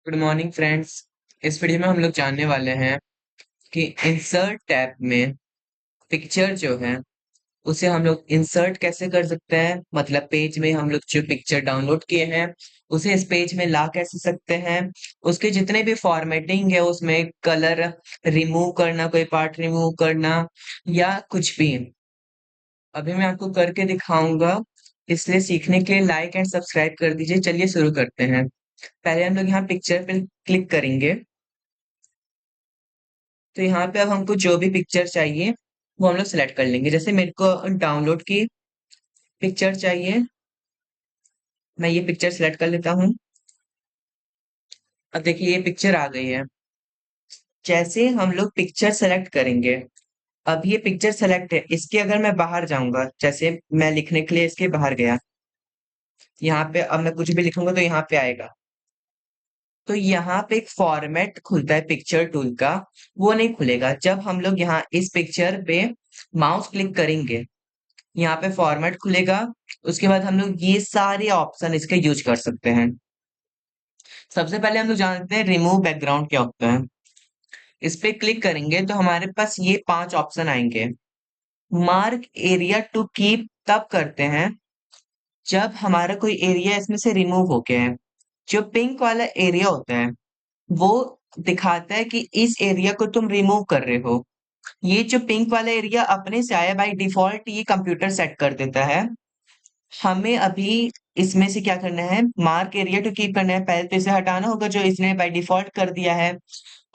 Good morning friends. इस video में हम लोग जानने वाले हैं कि इंसर्ट टैब में पिक्चर जो है उसे हम लोग इंसर्ट कैसे कर सकते हैं। मतलब पेज में हम लोग जो पिक्चर डाउनलोड किए हैं उसे इस पेज में ला कैसे सकते हैं। उसके जितने भी फॉर्मेटिंग है उसमें कलर रिमूव करना, कोई पार्ट रिमूव करना या कुछ भी, अभी मैं आपको करके दिखाऊंगा। इसलिए सीखने के लिए लाइक एंड सब्सक्राइब कर दीजिए। चलिए शुरू करते हैं। पहले हम लोग यहाँ पिक्चर पे क्लिक करेंगे। तो यहाँ पे अब हमको जो भी पिक्चर चाहिए वो हम लोग सेलेक्ट कर लेंगे। जैसे मेरे को डाउनलोड की पिक्चर चाहिए, मैं ये पिक्चर सेलेक्ट कर लेता हूँ। अब देखिए ये पिक्चर आ गई है। जैसे हम लोग पिक्चर सेलेक्ट करेंगे, अब ये पिक्चर सेलेक्ट है, इसके अगर मैं बाहर जाऊंगा, जैसे मैं लिखने के लिए इसके बाहर गया, यहाँ पे अब मैं कुछ भी लिखूंगा तो यहाँ पे आएगा। तो यहाँ पे एक फॉर्मेट खुलता है पिक्चर टूल का, वो नहीं खुलेगा जब हम लोग यहाँ इस पिक्चर पे माउस क्लिक करेंगे। यहाँ पे फॉर्मेट खुलेगा। उसके बाद हम लोग ये सारे ऑप्शन इसके यूज कर सकते हैं। सबसे पहले हम लोग जानते हैं रिमूव बैकग्राउंड क्या होता है। इस पे क्लिक करेंगे तो हमारे पास ये 5 ऑप्शन आएंगे। मार्क एरिया टू कीप तब करते हैं जब हमारा कोई एरिया इसमें से रिमूव हो गया है। जो पिंक वाला एरिया होता है वो दिखाता है कि इस एरिया को तुम रिमूव कर रहे हो। ये जो पिंक वाला एरिया अपने से आया, बाय डिफॉल्ट ये कंप्यूटर सेट कर देता है। हमें अभी इसमें से क्या करना है, मार्क एरिया टू कीप करना है। पहले तो इसे हटाना होगा जो इसने बाय डिफॉल्ट कर दिया है।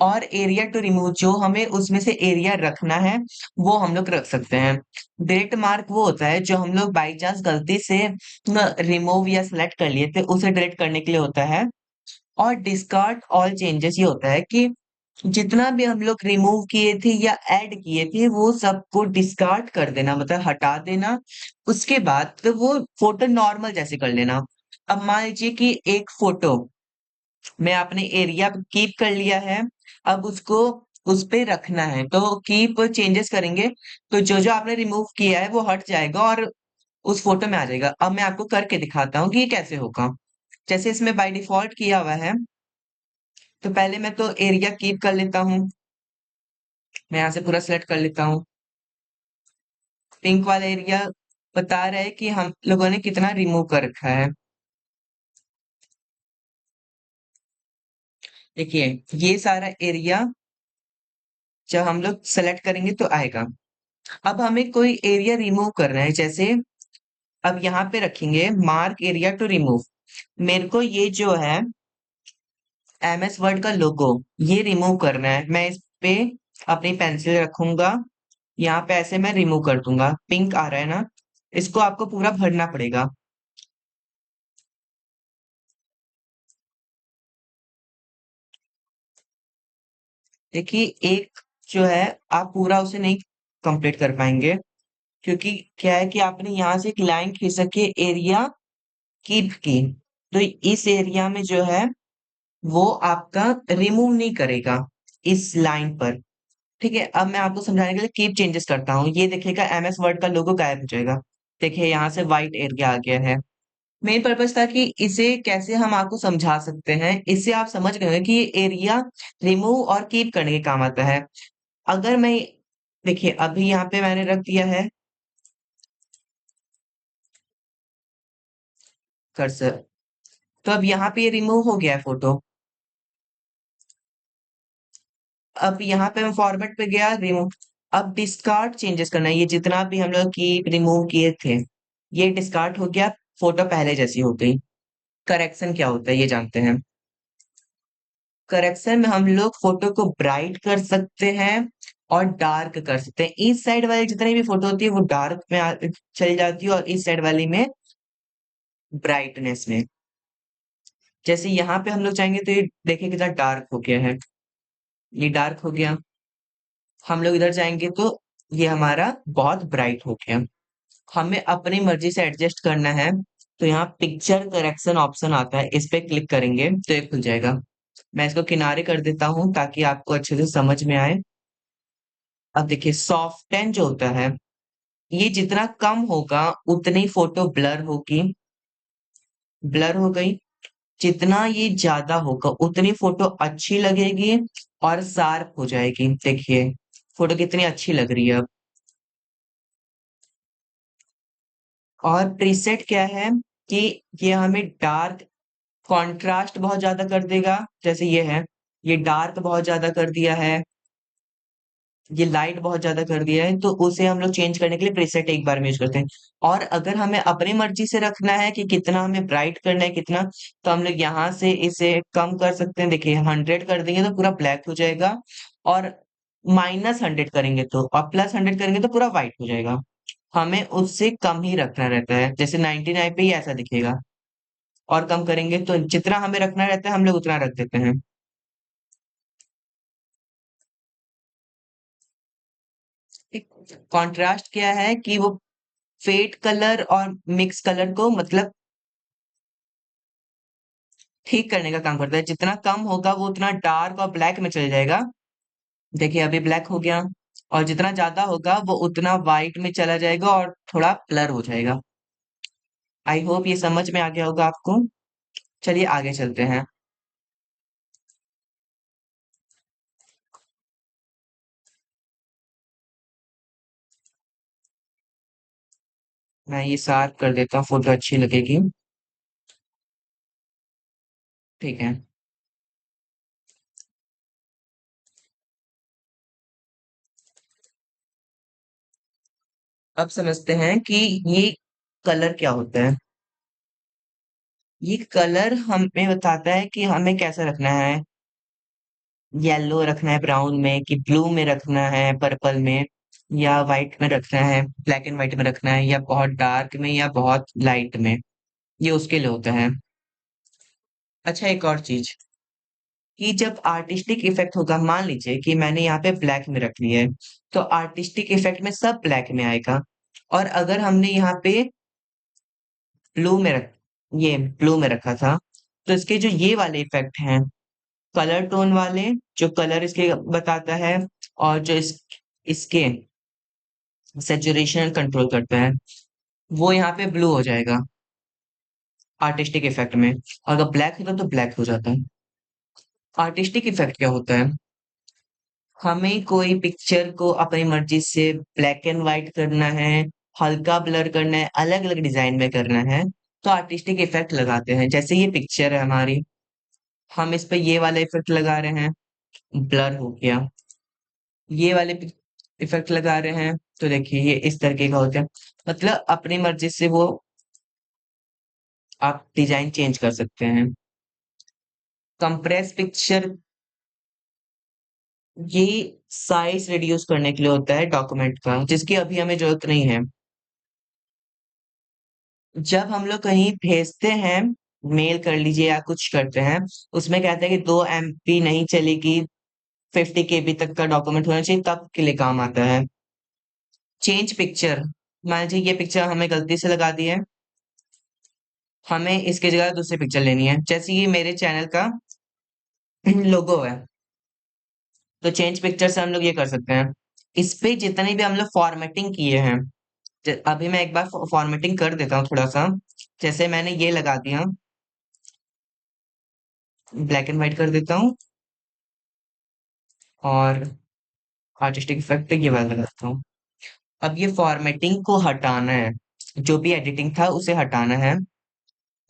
और एरिया टू रिमूव, जो हमें उसमें से एरिया रखना है वो हम लोग रख सकते हैं। डिलीट मार्क वो होता है जो हम लोग बाई चांस गलती से रिमूव या सिलेक्ट कर लिए थे उसे डिलीट करने के लिए होता है। और डिस्कार्ड ऑल चेंजेस ये होता है कि जितना भी हम लोग रिमूव किए थे या ऐड किए थे वो सबको डिस्कार्ड कर देना, मतलब हटा देना। उसके बाद तो वो फोटो नॉर्मल जैसे कर लेना। अब मान लीजिए कि एक फोटो मैं अपने एरिया कीप कर लिया है, अब उसको उस पे रखना है तो कीप चेंजेस करेंगे तो जो जो आपने रिमूव किया है वो हट जाएगा और उस फोटो में आ जाएगा। अब मैं आपको करके दिखाता हूँ कि ये कैसे होगा। जैसे इसमें बाय डिफॉल्ट किया हुआ है, तो पहले मैं तो एरिया कीप कर लेता हूँ। मैं यहाँ से पूरा सेलेक्ट कर लेता हूँ। पिंक वाला एरिया बता रहा है कि हम लोगों ने कितना रिमूव कर रखा है। देखिए ये सारा एरिया जब हम लोग सेलेक्ट करेंगे तो आएगा। अब हमें कोई एरिया रिमूव करना है, जैसे अब यहाँ पे रखेंगे मार्क एरिया टू रिमूव। मेरे को ये जो है एमएस वर्ड का लोगो ये रिमूव करना है। मैं इस पे अपनी पेंसिल रखूंगा, यहाँ पे ऐसे मैं रिमूव कर दूंगा। पिंक आ रहा है ना, इसको आपको पूरा भरना पड़ेगा। देखिए एक जो है, आप पूरा उसे नहीं कंप्लीट कर पाएंगे, क्योंकि क्या है कि आपने यहाँ से एक लाइन खींच रखी है एरिया कीप की। तो इस एरिया में जो है वो आपका रिमूव नहीं करेगा इस लाइन पर। ठीक है, अब मैं आपको समझाने के लिए कीप चेंजेस करता हूँ। ये देखिएगा एमएस वर्ड का लोगो गायब हो जाएगा। देखिए यहाँ से व्हाइट एरिया आ गया है। मेन पर्पस था कि इसे कैसे हम आपको समझा सकते हैं। इससे आप समझ गए होंगे कि ये एरिया रिमूव और कीप करने के काम आता है। अगर मैं, देखिए अभी यहाँ पे मैंने रख दिया है कर्सर, तो अब यहाँ पे ये रिमूव हो गया है फोटो। अब यहाँ पे मैं फॉर्मेट पे गया, रिमूव। अब डिस्कार्ड चेंजेस करना है। ये जितना भी हम लोग की रिमूव किए थे ये डिस्कार्ड हो गया, फोटो पहले जैसी हो गई। करेक्शन क्या होता है ये जानते हैं। करेक्शन में हम लोग फोटो को ब्राइट कर सकते हैं और डार्क कर सकते हैं। इस साइड वाली जितनी भी फोटो होती है वो डार्क में चली जाती है और इस साइड वाली में ब्राइटनेस में। जैसे यहाँ पे हम लोग चाहेंगे तो ये देखिए कितना डार्क हो गया है, ये डार्क हो गया। हम लोग इधर जाएंगे तो ये हमारा बहुत ब्राइट हो गया। हमें अपनी मर्जी से एडजस्ट करना है। तो यहाँ पिक्चर करेक्शन ऑप्शन आता है, इस पे क्लिक करेंगे तो ये खुल जाएगा। मैं इसको किनारे कर देता हूँ ताकि आपको अच्छे से समझ में आए। अब देखिए सॉफ्टन जो होता है, ये जितना कम होगा उतनी फोटो ब्लर होगी। ब्लर हो गई। जितना ये ज्यादा होगा उतनी फोटो अच्छी लगेगी और शार्प हो जाएगी। देखिए फोटो कितनी अच्छी लग रही है अब। और प्रीसेट क्या है कि ये हमें डार्क कंट्रास्ट बहुत ज्यादा कर देगा। जैसे ये है, ये डार्क बहुत ज्यादा कर दिया है, ये लाइट बहुत ज्यादा कर दिया है, तो उसे हम लोग चेंज करने के लिए प्रीसेट एक बार में यूज करते हैं। और अगर हमें अपनी मर्जी से रखना है कि कितना हमें ब्राइट करना है कितना, तो हम लोग यहाँ से इसे कम कर सकते हैं। देखिए 100 कर देंगे तो पूरा ब्लैक हो जाएगा, और -100 करेंगे तो, और +100 करेंगे तो पूरा व्हाइट हो जाएगा। हमें उससे कम ही रखना रहता है, जैसे 99 पे ही ऐसा दिखेगा। और कम करेंगे तो जितना हमें रखना रहता है हम लोग उतना रख देते हैं। कॉन्ट्रास्ट क्या है कि वो फेड कलर और मिक्स कलर को मतलब ठीक करने का काम करता है। जितना कम होगा वो उतना डार्क और ब्लैक में चले जाएगा। देखिए अभी ब्लैक हो गया। और जितना ज्यादा होगा वो उतना व्हाइट में चला जाएगा और थोड़ा ब्लर हो जाएगा। आई होप ये समझ में आ गया होगा आपको। चलिए आगे चलते हैं। मैं ये साफ कर देता हूँ, फोटो अच्छी लगेगी। ठीक है। अब समझते हैं कि ये कलर क्या होता है। ये कलर हमें बताता है कि हमें कैसा रखना है। येलो रखना है ब्राउन में, कि ब्लू में रखना है, पर्पल में, या व्हाइट में रखना है, ब्लैक एंड व्हाइट में रखना है, या बहुत डार्क में या बहुत लाइट में। ये उसके लिए होता है। अच्छा एक और चीज, कि जब आर्टिस्टिक इफेक्ट होगा, मान लीजिए कि मैंने यहाँ पे ब्लैक में रख लिया है, तो आर्टिस्टिक इफेक्ट में सब ब्लैक में आएगा। और अगर हमने यहाँ पे ब्लू में रख ये ब्लू में रखा था, तो इसके जो ये वाले इफेक्ट हैं, कलर टोन वाले, जो कलर इसके बताता है, और जो इसके सेचुरेशन कंट्रोल करता है, वो यहाँ पे ब्लू हो जाएगा आर्टिस्टिक इफेक्ट में। और अगर ब्लैक होता तो ब्लैक हो जाता है। आर्टिस्टिक इफेक्ट क्या होता है, हमें कोई पिक्चर को अपनी मर्जी से ब्लैक एंड व्हाइट करना है, हल्का ब्लर करना है, अलग अलग डिजाइन में करना है, तो आर्टिस्टिक इफेक्ट लगाते हैं। जैसे ये पिक्चर है हमारी, हम इस पे ये वाला इफेक्ट लगा रहे हैं, ब्लर हो गया। ये वाले इफेक्ट लगा रहे हैं, तो देखिए ये इस तरीके का होता है। मतलब अपनी मर्जी से वो आप डिजाइन चेंज कर सकते हैं। कंप्रेस पिक्चर, ये साइज रिड्यूस करने के लिए होता है डॉक्यूमेंट का, जिसकी अभी हमें जरूरत नहीं है। जब हम लोग कहीं भेजते हैं, मेल कर लीजिए या कुछ करते हैं, उसमें कहता है कि 2 MB नहीं चलेगी, 50 KB तक का डॉक्यूमेंट होना चाहिए, तब के लिए काम आता है। चेंज पिक्चर, मान लीजिए ये पिक्चर हमें गलती से लगा दी है, हमें इसकी जगह दूसरी पिक्चर लेनी है। जैसे ये मेरे चैनल का लोगो है, तो चेंज पिक्चर से हम लोग ये कर सकते हैं। इस पे जितनी भी हम लोग फॉर्मेटिंग किए हैं, अभी मैं एक बार फॉर्मेटिंग कर देता हूँ थोड़ा सा। जैसे मैंने ये लगा दिया, ब्लैक एंड व्हाइट कर देता हूँ, और आर्टिस्टिक इफेक्ट ये वाला लगाता हूँ। अब ये फॉर्मेटिंग को हटाना है, जो भी एडिटिंग था उसे हटाना है।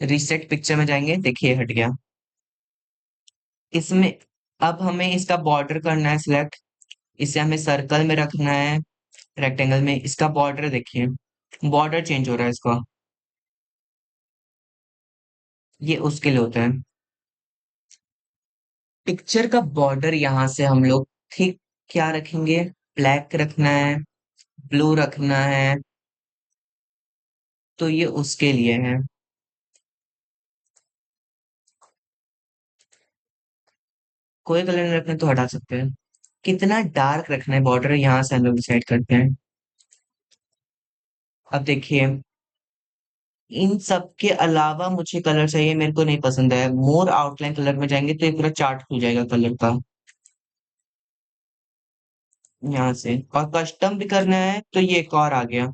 रीसेट पिक्चर में जाएंगे, देखिए हट गया। इसमें अब हमें इसका बॉर्डर करना है सिलेक्ट। इसे हमें सर्कल में रखना है, रेक्टेंगल में। इसका बॉर्डर देखिए, बॉर्डर चेंज हो रहा है इसका, ये उसके लिए होता है। पिक्चर का बॉर्डर यहाँ से हम लोग ठीक क्या रखेंगे, ब्लैक रखना है, ब्लू रखना है, तो ये उसके लिए है। कोई कलर नहीं रखना तो हटा सकते हैं। कितना डार्क रखना है बॉर्डर, यहाँ से हम लोग डिसाइड करते हैं। अब देखिए, इन सब के अलावा मुझे कलर चाहिए, मेरे को नहीं पसंद है। मोर आउटलाइन कलर में जाएंगे तो एक पूरा चार्ट खुल जाएगा कलर का, यहाँ से। और कस्टम भी करना है तो ये एक और आ गया,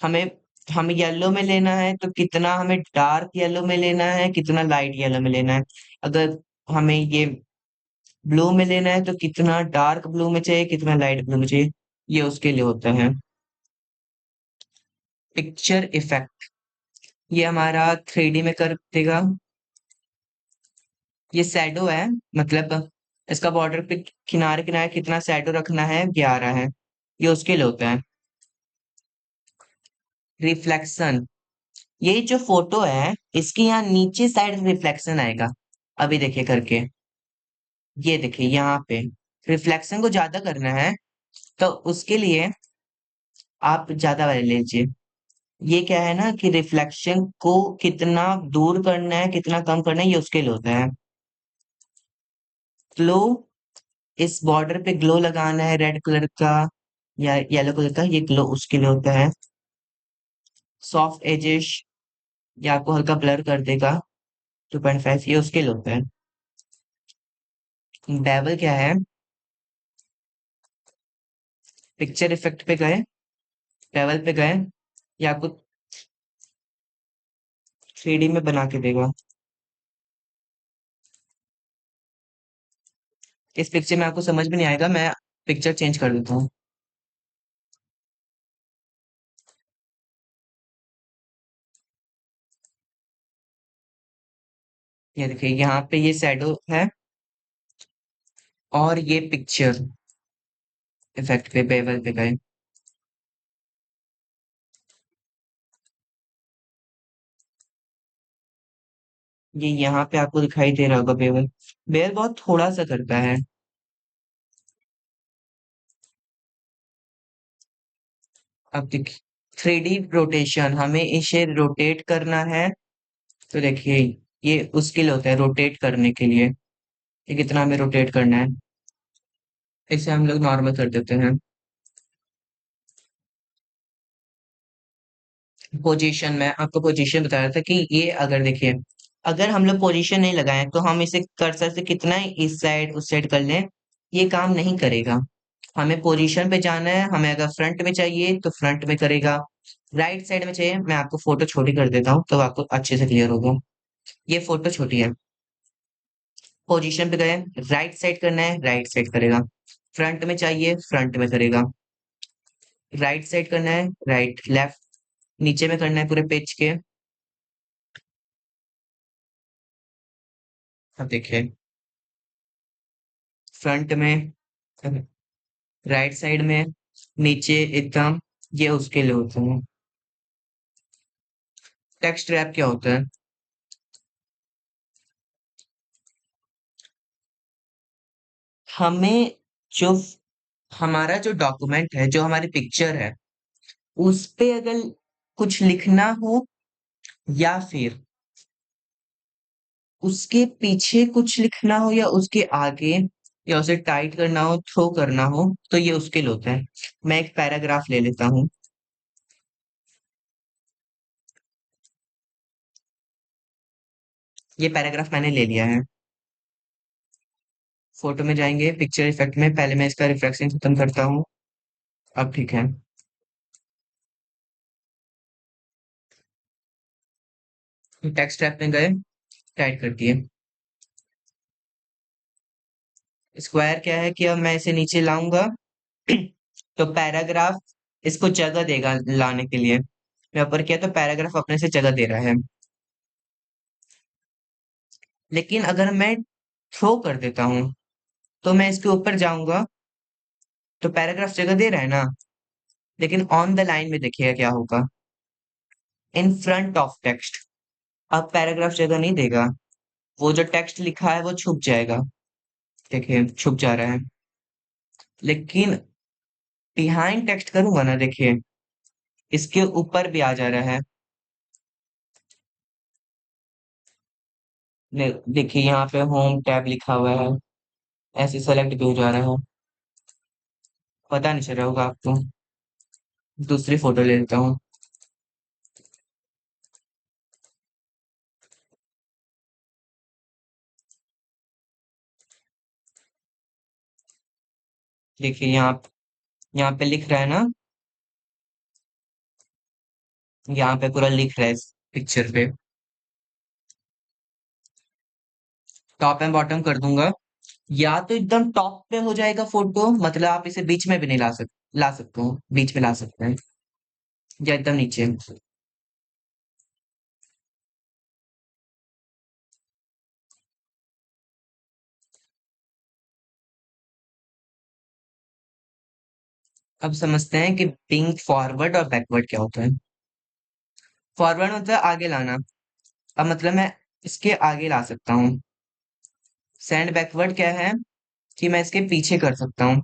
हमें हमें येलो में लेना है तो कितना हमें डार्क येलो में लेना है, कितना लाइट येलो में लेना है। अगर हमें ये ब्लू में लेना है तो कितना डार्क ब्लू में चाहिए, कितना लाइट ब्लू में चाहिए, ये उसके लिए होता है। पिक्चर इफेक्ट ये हमारा 3D में कर देगा। ये शैडो है, मतलब इसका बॉर्डर पे किनारे किनारे कितना शैडो रखना है, 11 है, ये उसके लिए होता है। रिफ्लेक्शन ये जो फोटो है इसकी यहाँ नीचे साइड रिफ्लेक्शन आएगा। अभी देखिए करके, ये देखिए यहाँ पे रिफ्लेक्शन को ज्यादा करना है तो उसके लिए आप ज्यादा वाले लीजिए। ये क्या है ना कि रिफ्लेक्शन को कितना दूर करना है, कितना कम करना है, ये उसके लिए होता है। ग्लो, इस बॉर्डर पे ग्लो लगाना है रेड कलर का या येलो कलर का, ये ग्लो उसके लिए होता है। सॉफ्ट एजेस या आपको हल्का ब्लर कर देगा, 2.5, ये उसके लिए होता है। बेवल क्या है, पिक्चर इफेक्ट पे गए, बेवल पे गए, या आपको 3D में बना के देगा। इस पिक्चर में आपको समझ में नहीं आएगा, मैं पिक्चर चेंज कर देता हूँ। ये देखिए यहाँ पे ये शैडो है और ये पिक्चर इफेक्ट पे बेवल पे गए। ये यहाँ पे आपको दिखाई दे रहा होगा बेवल। बेवल बहुत थोड़ा सा करता है। अब देखिए 3D रोटेशन, हमें इसे रोटेट करना है तो देखिए ये उसके लिए होता है, रोटेट करने के लिए। ये कितना हमें रोटेट करना है, इसे हम लोग नॉर्मल कर देते हैं। पोजीशन में आपको पोजीशन बता रहा था कि ये अगर देखिए, अगर हम लोग पोजीशन नहीं लगाए तो हम इसे कर्सर से कितना ही इस साइड उस साइड कर लें, ये काम नहीं करेगा। हमें पोजीशन पे जाना है, हमें अगर फ्रंट में चाहिए तो फ्रंट में करेगा, राइट साइड में चाहिए, मैं आपको फोटो छोटी कर देता हूँ तो आपको अच्छे से क्लियर होगा। ये फोटो छोटी है। पोजीशन पे गए, राइट साइड करना है, राइट साइड करेगा। फ्रंट में चाहिए, फ्रंट में करेगा। राइट साइड करना है, राइट लेफ्ट, नीचे में करना है पूरे पेज के। अब देखिए फ्रंट में, राइट साइड में, नीचे एकदम, ये उसके लिए होते हैं। टेक्स्ट रैप क्या होता है, हमें जो हमारा जो डॉक्यूमेंट है, जो हमारी पिक्चर है, उस पे अगर कुछ लिखना हो या फिर उसके पीछे कुछ लिखना हो या उसके आगे, या उसे टाइट करना हो, थ्रो करना हो, तो ये उसके लिए होता है। मैं एक पैराग्राफ ले लेता हूँ। ये पैराग्राफ मैंने ले लिया है। फोटो में जाएंगे, पिक्चर इफेक्ट में, पहले मैं इसका रिफ्लेक्शन खत्म करता हूँ। अब ठीक है। टेक्स्ट टैब में गए, टाइट कर दिए। स्क्वायर क्या है कि अब मैं इसे नीचे लाऊंगा तो पैराग्राफ इसको जगह देगा लाने के लिए। मैं ऊपर किया तो पैराग्राफ अपने से जगह दे रहा है। लेकिन अगर मैं थ्रो कर देता हूँ तो मैं इसके ऊपर जाऊंगा तो पैराग्राफ जगह दे रहा है ना, लेकिन ऑन द लाइन में देखिएगा क्या होगा, इन फ्रंट ऑफ टेक्स्ट। अब पैराग्राफ जगह नहीं देगा, वो जो टेक्स्ट लिखा है वो छुप जाएगा। देखिए छुप जा रहा है। लेकिन बिहाइंड टेक्स्ट करूंगा ना, देखिए इसके ऊपर भी आ जा रहा है। देखिए यहाँ पे होम टैब लिखा हुआ है, ऐसे सेलेक्ट भी हो जा रहा है। पता नहीं चल रहा होगा आपको। दूसरी फोटो ले लेता हूँ। देखिए यहाँ पे लिख रहा है ना, यहाँ पे पूरा लिख रहा है इस पिक्चर पे। टॉप एंड बॉटम कर दूंगा। या तो एकदम टॉप पे हो जाएगा फोटो, मतलब आप इसे बीच में भी नहीं ला सकते हो, बीच में ला सकते हैं, या एकदम नीचे। अब समझते हैं कि पिंग फॉरवर्ड और बैकवर्ड क्या होता है। फॉरवर्ड मतलब आगे लाना। अब मतलब मैं इसके आगे ला सकता हूँ। सेंड बैकवर्ड क्या है, कि मैं इसके पीछे कर सकता हूँ।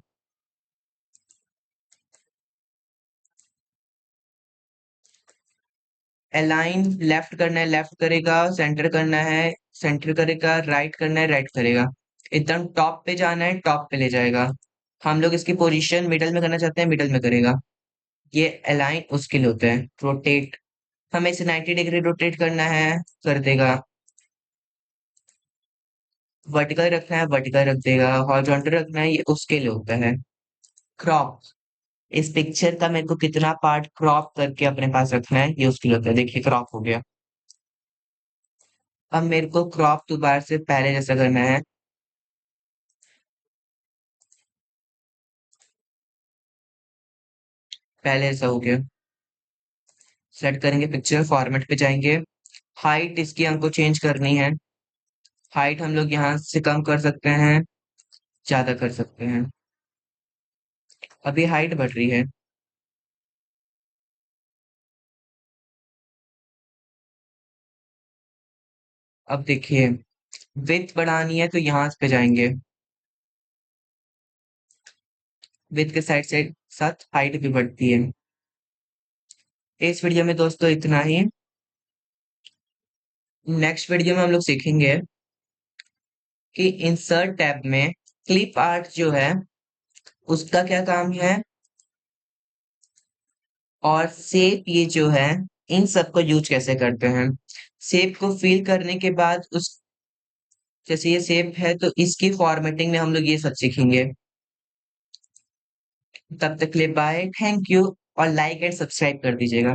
अलाइन लेफ्ट करना है लेफ्ट करेगा, सेंटर करना है सेंटर करेगा, राइट करना है राइट करेगा। एकदम टॉप पे जाना है टॉप पे ले जाएगा। हम लोग इसकी पोजीशन मिडल में करना चाहते हैं, मिडल में करेगा। ये अलाइन उसके लिए होता है। रोटेट, हमें इसे 90 डिग्री रोटेट करना है, कर देगा। वर्टिकल रखना है वर्टिकल रख देगा, हॉरिजॉन्टल रखना है, ये उसके लिए होता है। क्रॉप, इस पिक्चर का मेरे को कितना पार्ट क्रॉप करके अपने पास रखना है, ये उसके लिए होता है। देखिए क्रॉप हो गया। अब मेरे को क्रॉप दोबारा से पहले जैसा करना है। पहले ऐसा हो गया। सेलेक्ट करेंगे पिक्चर, फॉर्मेट पे जाएंगे। हाइट इसकी हमको चेंज करनी है। हाइट हम लोग यहाँ से कम कर सकते हैं, ज्यादा कर सकते हैं। अभी हाइट बढ़ रही है। अब देखिए, विड्थ बढ़ानी है तो यहाँ पे जाएंगे। विड्थ के साइड साइड साथ हाइट भी बढ़ती है। इस वीडियो में दोस्तों इतना ही। नेक्स्ट वीडियो में हम लोग सीखेंगे कि इंसर्ट टैब में क्लिप आर्ट जो है उसका क्या काम है, और शेप ये जो है, इन सबको यूज कैसे करते हैं। शेप को फिल करने के बाद उस, जैसे ये शेप है तो इसकी फॉर्मेटिंग में हम लोग ये सब सीखेंगे। तब तक के लिए बाय, थैंक यू। और लाइक एंड सब्सक्राइब कर दीजिएगा।